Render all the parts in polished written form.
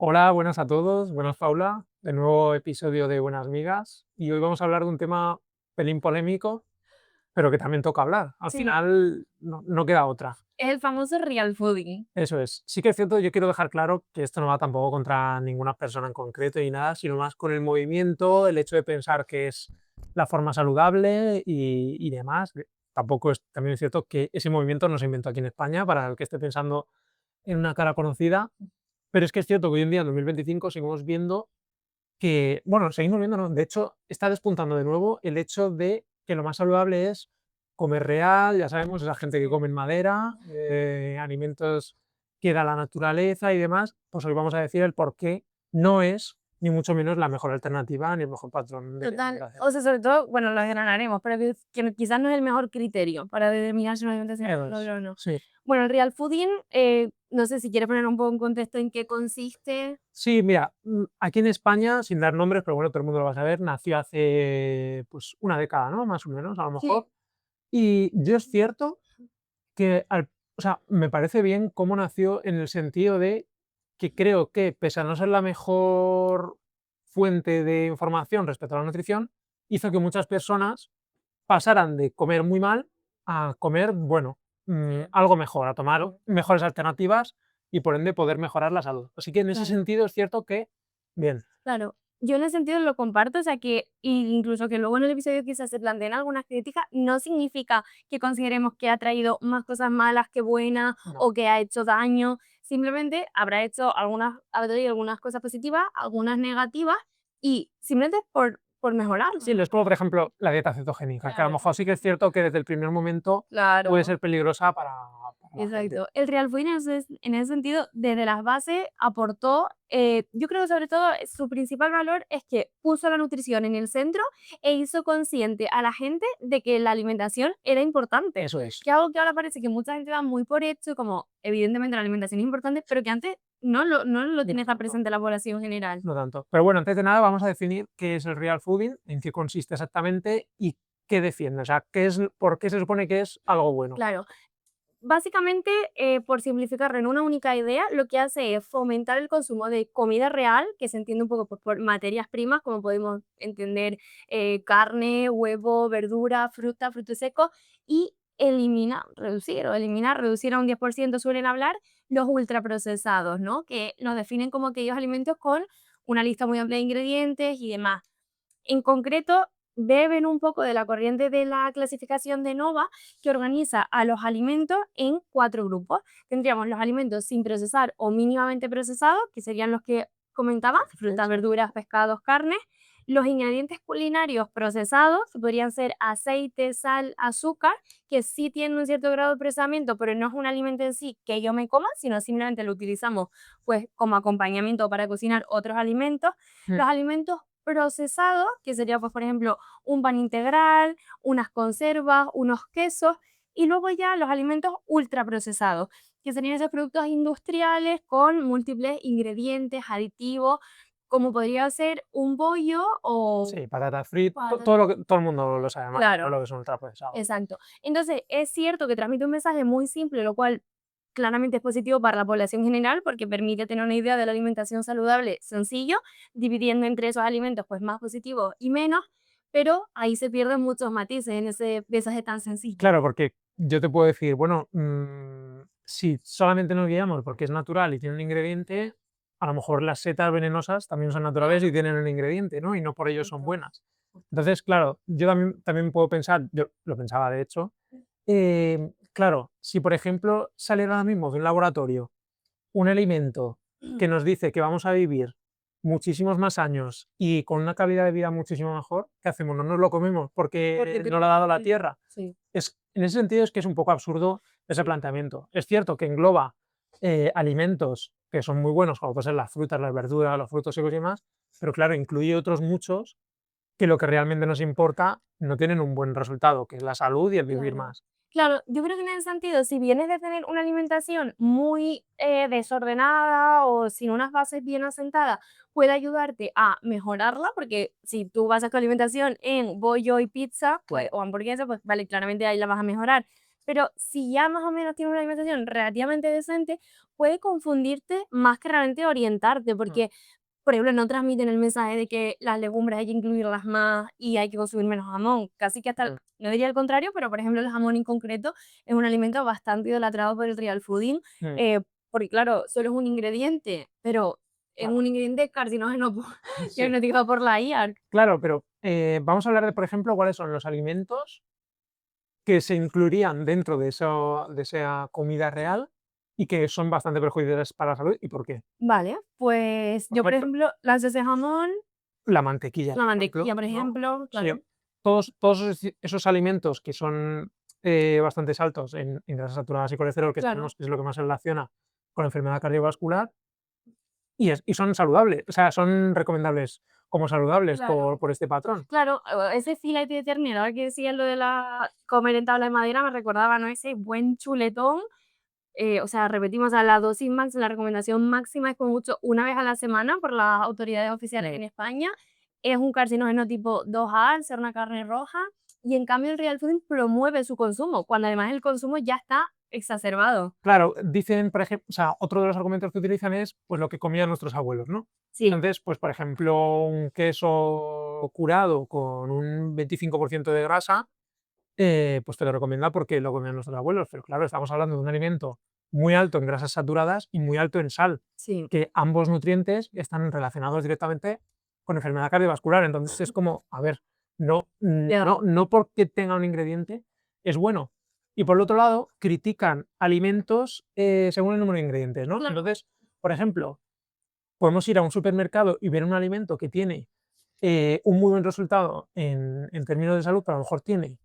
Hola, buenas a todos, buenas Paula, de nuevo episodio de Buenas Migas y hoy vamos a hablar de un tema pelín polémico, pero que también toca hablar. Al Sí, final no queda otra. es el famoso real fooding. Eso es. Sí que es cierto, yo quiero dejar claro que esto no va tampoco contra ninguna persona en concreto y nada, sino más con el movimiento, el hecho de pensar que es la forma saludable y demás. Tampoco es, también es cierto que ese movimiento no se inventó aquí en España, para el que esté pensando en una cara conocida, pero es que es cierto que hoy en día, en 2025, seguimos viendo que, bueno, seguimos viendo, no, de hecho, está despuntando de nuevo el hecho de que lo más saludable es comer real, ya sabemos, esa gente que come en madera, alimentos que da la naturaleza y demás, pues hoy vamos a decir el por qué no es, ni mucho menos, la mejor alternativa ni el mejor patrón de Total, alimentación. o sea, sobre todo, bueno, lo desgranaremos, pero que quizás no es el mejor criterio para determinar si una alimentación es Eso saludable es, o no. sí. Bueno, el real fooding, no sé si quieres poner un poco en contexto en qué consiste. Sí, mira, aquí en España, sin dar nombres, pero bueno, todo el mundo lo va a saber, nació hace, pues, una década, ¿no? Más o menos, a lo mejor. Sí. Y yo es cierto que o sea, me parece bien cómo nació en el sentido de que creo que, pese a no ser la mejor fuente de información respecto a la nutrición, hizo que muchas personas pasaran de comer muy mal a comer, bueno, algo mejor, a tomar mejores alternativas y, por ende, poder mejorar la salud. Así que en ese Claro. sentido es cierto que bien. Claro, yo en ese sentido lo comparto, o sea que incluso que luego en el episodio quizás se planteen algunas críticas, no significa que consideremos que ha traído más cosas malas que buenas No. o que ha hecho daño, simplemente habrá traído algunas cosas positivas, algunas negativas y simplemente por Sí, mejorarlo. es como, por ejemplo, la dieta cetogénica, que a lo Claro. mejor sí que es cierto que desde el primer momento puede Claro. ser peligrosa para la gente. Exacto. El Real Fooding en ese sentido, desde las bases aportó, yo creo que sobre todo su principal valor es que puso la nutrición en el centro e hizo consciente a la gente de que la alimentación era importante, Eso es, que es algo que ahora parece que mucha gente da muy por hecho, como evidentemente la alimentación es importante, pero que antes no lo no tiene tan tanto, presente la población general. no tanto. Pero bueno, antes de nada vamos a definir qué es el real fooding, en qué consiste exactamente y qué defiende. O sea, por qué se supone que es algo bueno. Claro, básicamente, por simplificarlo en una única idea, lo que hace es fomentar el consumo de comida real, que se entiende un poco por materias primas, como podemos entender carne, huevo, verdura, fruta, frutos secos, y reducir a un 10% suelen hablar los ultraprocesados, ¿no? Que los definen como aquellos alimentos con una lista muy amplia de ingredientes y demás. En concreto, beben un poco de la corriente de la clasificación de Nova, que organiza a los alimentos en 4 grupos. Tendríamos los alimentos sin procesar o mínimamente procesados, que serían los que comentaba, frutas, Sí. verduras, pescados, carnes. Los ingredientes culinarios procesados, que podrían ser aceite, sal, azúcar, que sí tienen un cierto grado de procesamiento, pero no es un alimento en sí que yo me coma, sino simplemente lo utilizamos pues como acompañamiento para cocinar otros alimentos. Mm. Los alimentos procesados, que sería, pues, por ejemplo, un pan integral, unas conservas, unos quesos, y luego ya los alimentos ultraprocesados, que serían esos productos industriales con múltiples ingredientes, aditivos, como podría ser un bollo o Sí, patatas fritas, patatas. todo lo que todo el mundo lo sabe más o menos Claro. lo que es un ultraprocesado. Exacto. Entonces, es cierto que transmite un mensaje muy simple, lo cual claramente es positivo para la población general porque permite tener una idea de la alimentación saludable sencillo, dividiendo entre esos alimentos pues más positivos y menos, pero ahí se pierden muchos matices en ese mensaje tan sencillo. Claro, porque yo te puedo decir, bueno, si solamente nos guiamos porque es natural y tiene un ingrediente, a lo mejor las setas venenosas también son naturales y Claro, tienen un ingrediente, ¿no? Y no por ello son justo, buenas. justo. Entonces, claro, yo también puedo pensar, yo lo pensaba de hecho, claro, si por ejemplo saliera ahora mismo de un laboratorio un alimento que nos dice que vamos a vivir muchísimos más años y con una calidad de vida muchísimo mejor, ¿qué hacemos? ¿No nos lo comemos Porque porque te- nos lo ha dado la tierra? Sí, En ese sentido es que es un poco absurdo ese sí. planteamiento. Es cierto que engloba alimentos que son muy buenos, como pueden ser las frutas, las verduras, los frutos secos y demás, pero claro, incluye otros muchos que lo que realmente nos importa no tienen un buen resultado, que es la salud y el vivir Claro. más. Claro, yo creo que en ese sentido, si vienes de tener una alimentación muy desordenada o sin unas bases bien asentadas, puede ayudarte a mejorarla, porque si tú basas tu alimentación en bollo y pizza, pues, Claro. o hamburguesa, pues vale, claramente ahí la vas a mejorar. pero si ya más o menos tienes una alimentación relativamente decente, puede confundirte más que realmente orientarte, Mm. porque, por ejemplo, no transmiten el mensaje de que las legumbres hay que incluirlas más y hay que consumir menos jamón. Casi que hasta, Mm. no diría el contrario, pero por ejemplo el jamón en concreto es un alimento bastante idolatrado por el real fooding, Mm. eh, porque claro, solo es un ingrediente, pero es Claro. un ingrediente carcinógeno Sí. diagnosticado por la IARC. Claro, pero, vamos a hablar de, por ejemplo, cuáles son los alimentos que se incluirían dentro de esa comida real y que son bastante perjudiciales para la salud, ¿y por qué? Vale, pues Por yo, por ejemplo, ejemplo, las de ese jamón, la mantequilla, la por ejemplo, mantequilla, por ¿no? ejemplo, Sí, claro, todos esos alimentos que son, bastante altos en grasas saturadas y colesterol, que claro, sabemos que es lo que más se relaciona con la enfermedad cardiovascular, y son saludables, o sea, son recomendables como saludables claro. por este patrón. Claro, ese filete de ternera, ahora que decías lo de la comer en tabla de madera, me recordaba, ¿no? Ese buen chuletón, o sea, repetimos, a la dosis máxima, la recomendación máxima es como mucho una vez a la semana por las autoridades oficiales Mm. en España. Es un carcinógeno tipo 2A, al ser una carne roja, y en cambio el real fooding promueve su consumo, cuando además el consumo ya está exacerbado. Claro, dicen, por ejemplo, o sea, otro de los argumentos que utilizan es, pues, lo que comían nuestros abuelos, ¿no? Sí, Entonces, pues, por ejemplo, un queso curado con un 25% de grasa, pues, te lo recomienda porque lo comían nuestros abuelos, pero claro, estamos hablando de un alimento muy alto en grasas saturadas y muy alto en sal, sí, que ambos nutrientes están relacionados directamente con enfermedad cardiovascular. Entonces, es como, a ver, ya, no porque tenga un ingrediente es bueno. Y por el otro lado, critican alimentos, según el número de ingredientes, ¿no? claro. Entonces, por ejemplo, podemos ir a un supermercado y ver un alimento que tiene, un muy buen resultado en términos de salud, pero a lo mejor tiene,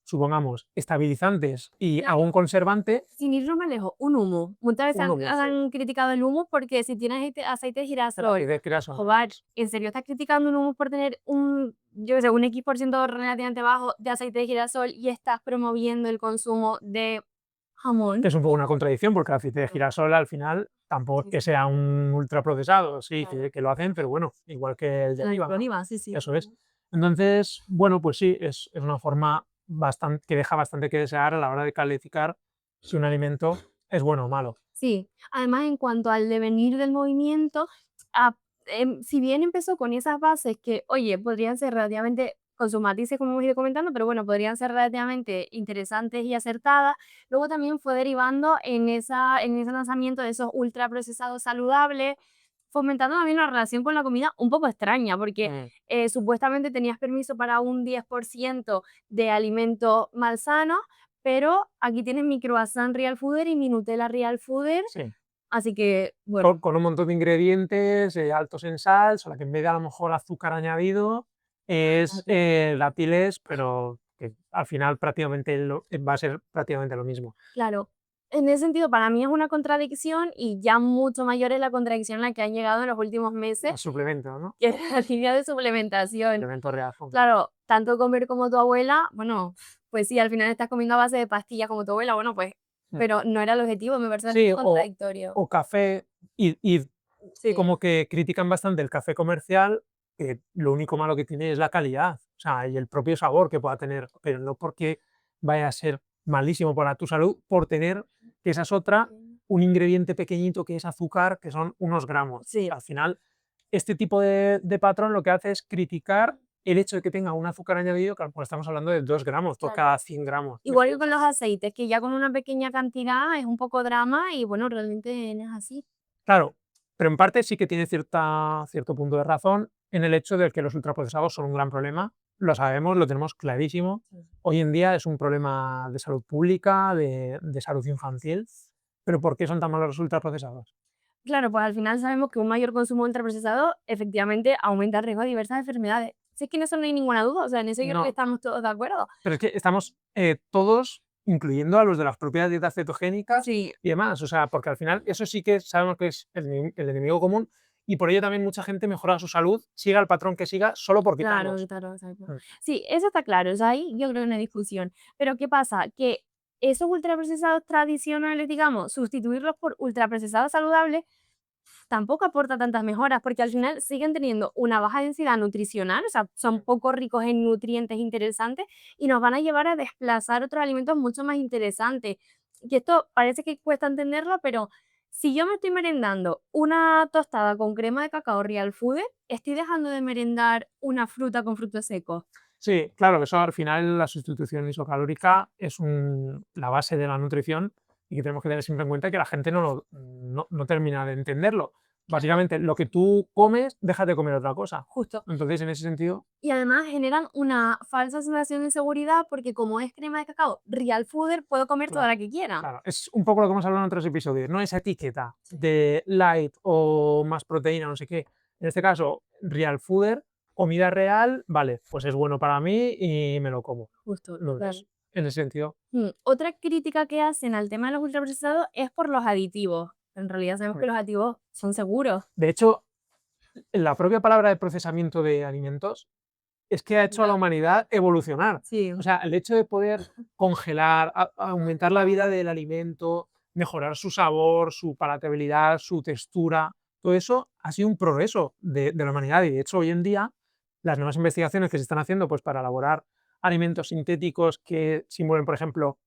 supongamos, estabilizantes y algún conservante, Sin irnos más lejos, un humo. Muchas veces un humo, sí, han criticado el humo porque si tienes aceite de el girasol, acidez grasa. joder, ¿en serio estás criticando un humo por tener un, yo qué sé, un X% relativamente bajo de aceite de girasol y estás promoviendo el consumo de Que jamón? es un poco una contradicción, porque el aceite de Claro, girasol al final tampoco es sí, que sí, sea un ultraprocesado, sí, claro. que lo hacen, pero bueno, igual que el de El oliva, ¿no? oliva, sí, sí. Eso es. Entonces, bueno, pues sí, es una forma bastante que deja bastante que desear a la hora de calificar si un alimento es bueno o malo. Sí, además en cuanto al devenir del movimiento, si bien empezó con esas bases que, oye, podrían ser relativamente, con sus matices como hemos ido comentando, pero bueno, podrían ser relativamente interesantes y acertadas, luego también fue derivando en ese lanzamiento de esos ultraprocesados saludables, fomentando también una relación con la comida un poco extraña, porque Mm, supuestamente tenías permiso para un 10% de alimentos malsanos, pero aquí tienes mi croissant real fooder y mi Nutella real fooder, sí, así que, bueno, con un montón de ingredientes, altos en sal, solo que en vez de a lo mejor azúcar añadido, es, dátiles, pero que al final prácticamente va a ser prácticamente lo mismo. claro. En ese sentido, para mí es una contradicción y ya mucho mayor es la contradicción a la que han llegado en los últimos meses, Los suplementos, ¿no? que es la línea de suplementación. Suplementos real food. Claro, tanto comer como tu abuela, bueno, pues sí, al final estás comiendo a base de pastillas como tu abuela, bueno, pues, Mm. pero no era el objetivo, me parece Sí, bastante contradictorio. o café, y Sí, como que critican bastante el café comercial, que lo único malo que tiene es la calidad, o sea, y el propio sabor que pueda tener, pero no porque vaya a ser malísimo para tu salud por tener, que esa es otra, un ingrediente pequeñito que es azúcar, que son unos gramos. sí, Al final, este tipo de patrón lo que hace es criticar el hecho de que tenga un azúcar añadido, que a lo mejor estamos hablando de 2 gramos por claro. cada 100 gramos de Igual que con fruta. los aceites, que ya con una pequeña cantidad es un poco drama y bueno, realmente no es así. Claro, pero en parte sí que tiene cierto punto de razón en el hecho de que los ultraprocesados son un gran problema. Lo sabemos, lo tenemos clarísimo. Sí. Hoy en día es un problema de salud pública, de salud infantil. Pero ¿por qué son tan malos los ultraprocesados? Claro, pues al final sabemos que un mayor consumo de ultraprocesado efectivamente aumenta el riesgo de diversas enfermedades. Si es que en eso no hay ninguna duda, o sea, en eso yo creo que No, estamos todos de acuerdo. pero es que estamos, todos, incluyendo a los de las propias dietas cetogénicas Sí, y demás. O sea, porque al final eso sí que sabemos que es el enemigo común, y por ello también mucha gente mejora su salud, siga el patrón que siga, solo por claro, quitarlos. claro, exacto. Mm. Sí, eso está claro, o sea, ahí yo creo que no hay discusión. Pero ¿qué pasa? Que esos ultraprocesados tradicionales, digamos, sustituirlos por ultraprocesados saludables tampoco aporta tantas mejoras, porque al final siguen teniendo una baja densidad nutricional, o sea, son poco ricos en nutrientes interesantes y nos van a llevar a desplazar otros alimentos mucho más interesantes. Y esto parece que cuesta entenderlo, pero si yo me estoy merendando una tostada con crema de cacao Real Food, estoy dejando de merendar una fruta con frutos secos. Sí, claro, eso al final la sustitución isocalórica es la base de la nutrición y que tenemos que tener siempre en cuenta que la gente no termina de entenderlo. Básicamente, lo que tú comes, dejas de comer otra cosa. Justo. Entonces, en ese sentido, Y además generan una falsa sensación de seguridad porque como es crema de cacao Real Food, puedo comer toda claro, la que quiera. claro, es un poco lo que hemos hablado en otros episodios, ¿no? Esa etiqueta Sí. de light o más proteína, no sé qué. En este caso, real fooder, comida real, vale, pues es bueno para mí y me lo como. Justo, Entonces, total. en ese sentido, Otra crítica que hacen al tema de los ultraprocesados es por los aditivos. En realidad sabemos que los aditivos son seguros. de hecho, la propia palabra de procesamiento de alimentos es que ha hecho a la Claro. humanidad evolucionar. Sí, O sea, el hecho de poder congelar, aumentar la vida del alimento, mejorar su sabor, su palatabilidad, su textura, todo eso ha sido un progreso de la humanidad. Y de hecho, hoy en día, las nuevas investigaciones que se están haciendo pues, para elaborar alimentos sintéticos que simulen, por ejemplo,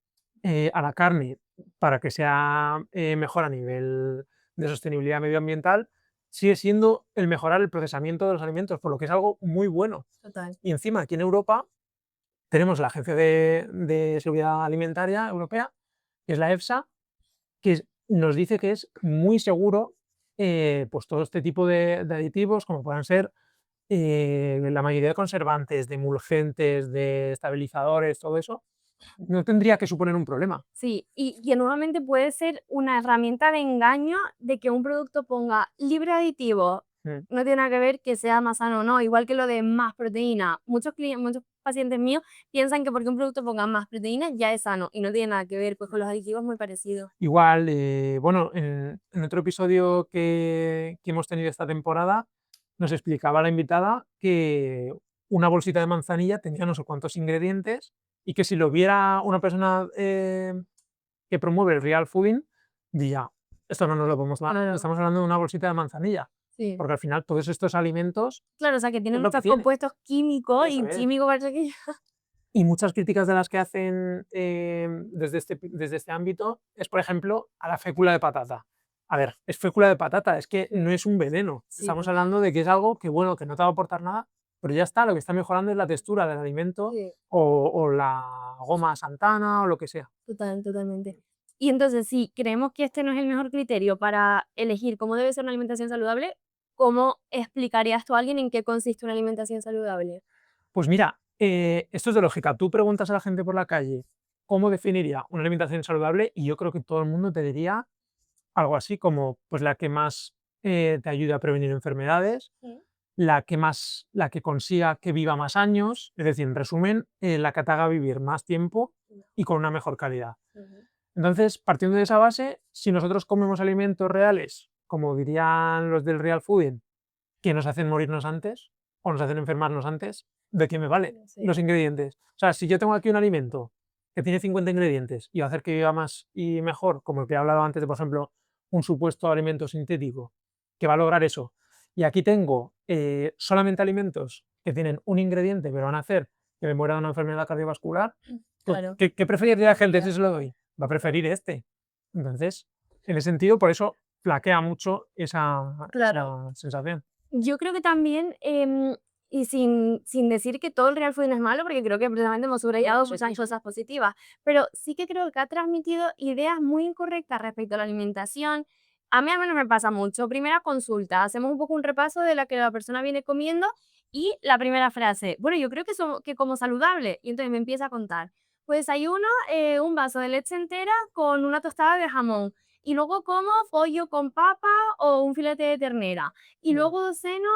a la carne para que sea mejor a nivel de sostenibilidad medioambiental, sigue siendo el mejorar el procesamiento de los alimentos, por lo que es algo muy bueno. total. Y encima, aquí en Europa, tenemos la Agencia de Seguridad Alimentaria Europea, que es la EFSA, que nos dice que es muy seguro pues todo este tipo de aditivos, como puedan ser la mayoría de conservantes, de emulgentes, de estabilizadores, todo eso, no tendría que suponer un problema. Sí, y que nuevamente puede ser una herramienta de engaño de que un producto ponga libre aditivo. Mm. No tiene nada que ver que sea más sano o no, igual que lo de más proteína. Muchos pacientes míos piensan que porque un producto ponga más proteína ya es sano y no tiene nada que ver, pues con los aditivos es muy parecido. Igual, bueno, en otro episodio que hemos tenido esta temporada, nos explicaba la invitada que una bolsita de manzanilla tenía no sé cuántos ingredientes y que si lo viera una persona que promueve el real fooding, diría, esto no nos lo podemos dar, Claro, estamos hablando de una bolsita de manzanilla, sí. porque al final todos estos alimentos Claro, o sea, que es tienen lo que muchos tiene. compuestos químicos Eso y es. químico parece que Y muchas críticas de las que hacen desde este ámbito es, por ejemplo, a la fécula de patata. A ver, es fécula de patata, es que no es un veneno. sí, Estamos total. hablando de que es algo que, bueno, que no te va a aportar nada, pero ya está, lo que está mejorando es la textura del alimento Sí. o la goma Santana o lo que sea. Totalmente. Y entonces, si creemos que este no es el mejor criterio para elegir cómo debe ser una alimentación saludable, ¿cómo explicarías tú a alguien en qué consiste una alimentación saludable? Pues mira, esto es de lógica. Tú preguntas a la gente por la calle cómo definiría una alimentación saludable y yo creo que todo el mundo te diría algo así como pues la que más te ayude a prevenir enfermedades, Sí. la que consiga que viva más años, es decir, en resumen, la que te haga vivir más tiempo y con una mejor calidad. Ujú. Entonces, partiendo de esa base, si nosotros comemos alimentos reales, como dirían los del real fooding, que nos hacen morirnos antes o nos hacen enfermarnos antes, ¿de qué me vale No sé. los ingredientes? O sea, si yo tengo aquí un alimento que tiene 50 ingredientes y va a hacer que viva más y mejor, como el que he hablado antes de, por ejemplo, un supuesto alimento sintético que va a lograr eso, y aquí tengo solamente alimentos que tienen un ingrediente pero van a hacer que me muera de una enfermedad cardiovascular, pues, Claro. ¿qué preferiría la gente si Mira. se lo doy? Va a preferir este. Entonces, en ese sentido, por eso flaquea mucho Claro. esa sensación. Yo creo que también, y sin decir que todo el real food no es malo, porque creo que precisamente hemos subrayado muchas cosas positivas, pero sí que creo que ha transmitido ideas muy incorrectas respecto a la alimentación. A mí al menos me pasa mucho. Primera consulta, hacemos un poco un repaso de la que la persona viene comiendo y la primera frase, bueno, yo creo que como saludable, y entonces me empieza a contar. Pues desayuno un vaso de leche entera con una tostada de jamón y luego como pollo con papa o un filete de ternera. Y Mm. luego ceno,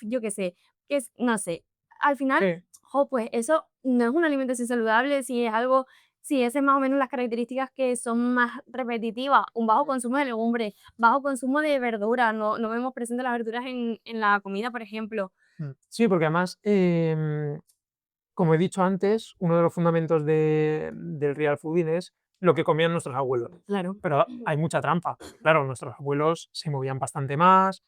yo qué sé, que es no sé, al final, Sí, jo, pues eso no es una alimentación saludable, si es algo si ese es más o menos las características que son más repetitivas, un bajo consumo de legumbres, bajo consumo de verduras, no vemos presentes las verduras en la comida, por ejemplo. sí, porque además, como he dicho antes, uno de los fundamentos del real fooding es lo que comían nuestros abuelos. Claro. Pero hay mucha trampa. Claro, nuestros abuelos se movían bastante más,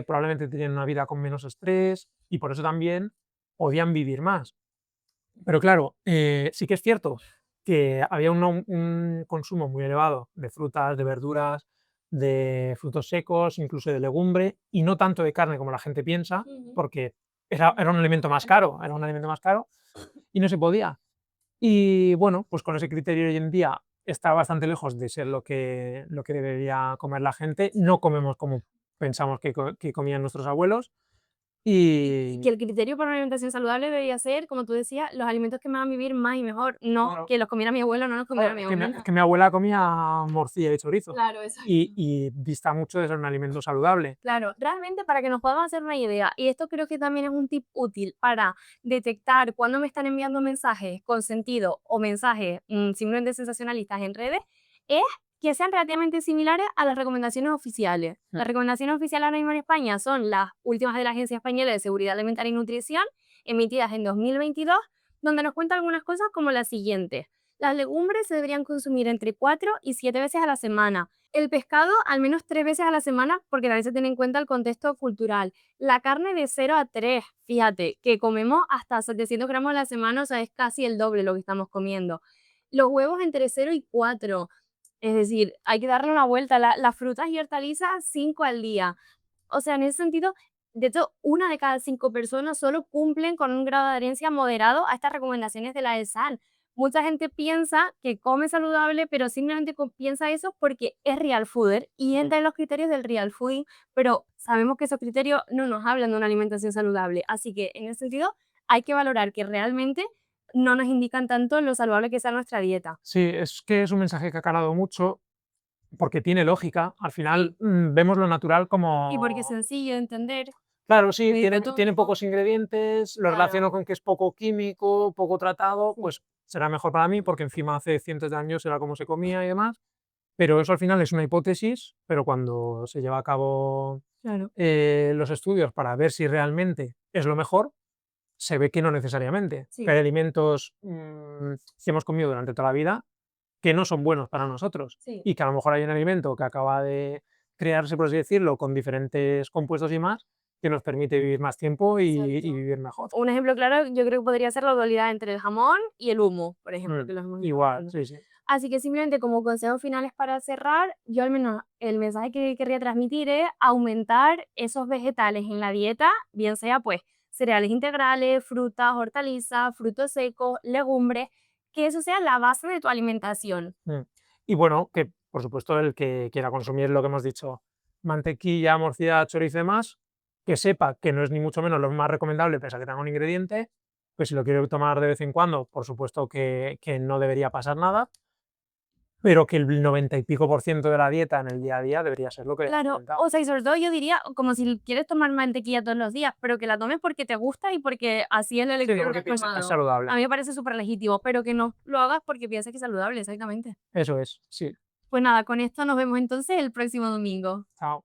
probablemente tenían una vida con menos estrés y por eso también podían vivir más. Pero claro, sí que es cierto que había un consumo muy elevado de frutas, de verduras, de frutos secos, incluso de legumbre, y no tanto de carne como la gente piensa, Ujú. porque era un alimento más caro, era un alimento más caro y no se podía. Y bueno, pues con ese criterio hoy en día está bastante lejos de ser lo que debería comer la gente. No comemos como pensamos que comían nuestros abuelos Y que y el criterio para una alimentación saludable debería ser, como tú decías, los alimentos que me hagan vivir más y mejor, no claro, que los comiera mi abuelo, no los comiera claro, mi es abuela. que mi abuela comía morcilla y chorizo Claro, exacto. y dista mucho de ser un alimento saludable. Claro, realmente para que nos podamos hacer una idea, y esto creo que también es un tip útil para detectar cuándo me están enviando mensajes con sentido o mensajes simplemente sensacionalistas en redes, es que sean relativamente similares a las recomendaciones oficiales. Mm, Las recomendaciones oficiales ahora mismo en España son las últimas de la Agencia Española de Seguridad Alimentaria y Nutrición, emitidas en 2022, donde nos cuenta algunas cosas como las siguientes. Las legumbres se deberían consumir entre 4 y 7 veces a la semana. El pescado al menos 3 veces a la semana, porque también se tiene en cuenta el contexto cultural. La carne de 0 a 3, fíjate, que comemos hasta 700 gramos a la semana, o sea, es casi el doble lo que estamos comiendo. Los huevos entre 0 y 4, es decir, hay que darle una vuelta. Las frutas y hortalizas 5 al día. O sea, en ese sentido, de hecho, una de cada 5 personas solo cumplen con un grado de adherencia moderado a estas recomendaciones de la ESAL. Mucha gente piensa que come saludable, pero simplemente piensa eso porque es real fooder y mm. entra en los criterios del real fooding, pero sabemos que esos criterios no nos hablan de una alimentación saludable. Así que en ese sentido, hay que valorar que realmente no nos indican tanto lo saludable que sea nuestra dieta. Sí, es que es un mensaje que ha calado mucho porque tiene lógica. Al Sí. final, vemos lo natural Y porque es como sencillo de entender, claro, sí, tiene mediterráneo. pocos ingredientes, lo Claro, relaciono con que es poco químico, poco tratado, sí, pues será mejor para mí, porque encima hace cientos de años era como se comía y demás, pero eso al final es una hipótesis, pero cuando se lleva a cabo, claro. los estudios para ver si realmente es lo mejor, se ve que no necesariamente, que Sí, hay alimentos, que hemos comido durante toda la vida que no son buenos para nosotros, sí, y que a lo mejor hay un alimento que acaba de crearse, por así decirlo, con diferentes compuestos y más, que nos permite vivir más tiempo y exacto. vivir mejor. Un ejemplo claro, yo creo que podría ser la dualidad entre el jamón y el humo, por ejemplo, que los hemos estado Igual, hablando. sí, sí. Así que simplemente como consejos finales para cerrar, yo al menos el mensaje que querría transmitir es aumentar esos vegetales en la dieta, bien sea pues cereales integrales, frutas, hortalizas, frutos secos, legumbres, que eso sea la base de tu alimentación. Mm. Y bueno, que por supuesto el que quiera consumir lo que hemos dicho, mantequilla, morcilla, chorizo y demás, que sepa que no es ni mucho menos lo más recomendable, pese a que tenga un ingrediente, pues si lo quiere tomar de vez en cuando, por supuesto que no debería pasar nada, pero que el 90 y pico por ciento de la dieta en el día a día debería ser lo que hemos Claro, comentado. o sea, y sobre todo yo diría como si quieres tomar mantequilla todos los días, pero que la tomes porque te gusta y porque así es la Sí, elección que porque has piensa que es tomado. saludable. A mí me parece súper legítimo, pero que no lo hagas porque piensas que es saludable, exactamente. Eso es, sí. Pues nada, con esto nos vemos entonces el próximo domingo. Chao.